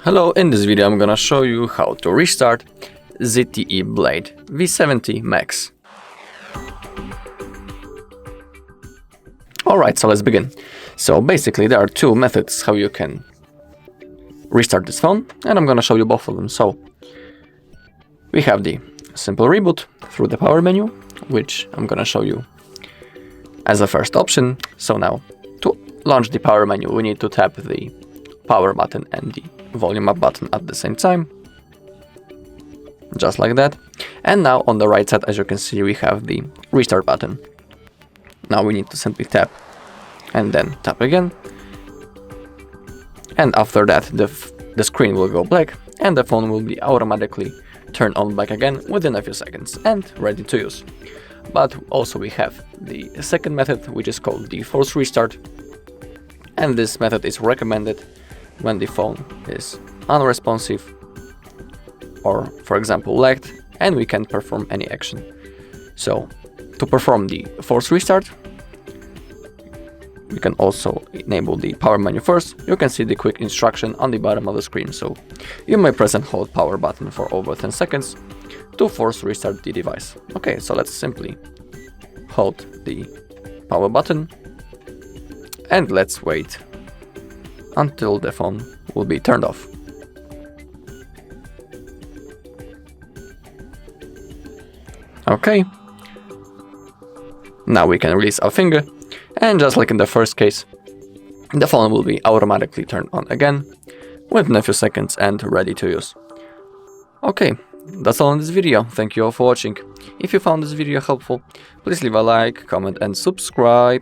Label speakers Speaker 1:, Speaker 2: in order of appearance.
Speaker 1: Hello, in this video I'm gonna show you how to restart ZTE Blade V70 Max. Alright, so let's begin. So basically there are two methods how you can restart this phone, and I'm gonna show you both of them. So we have the simple reboot through the power menu, which I'm gonna show you as a first option. So now to launch the power menu we need to tap the power button and the volume up button at the same time, just like that. And now on the right side, as you can see, we have the restart button. Now we need to simply tap and then tap again, and after that the screen will go black and the phone will be automatically turned on back again within a few seconds and ready to use. But also we have the second method, which is called the forced restart, and this method is recommended when the phone is unresponsive or, for example, lagged and we can't perform any action. So to perform the forced restart, we can also enable the power menu first. You can see the quick instruction on the bottom of the screen, so you may press and hold power button for over 10 seconds to force restart the device. Okay, so let's simply hold the power button and let's wait until the phone will be turned off. Okay, now we can release our finger, and just like in the first case, the phone will be automatically turned on again within a few seconds and ready to use. Okay, that's all in this video. Thank you all for watching. If you found this video helpful, please leave a like, comment and subscribe.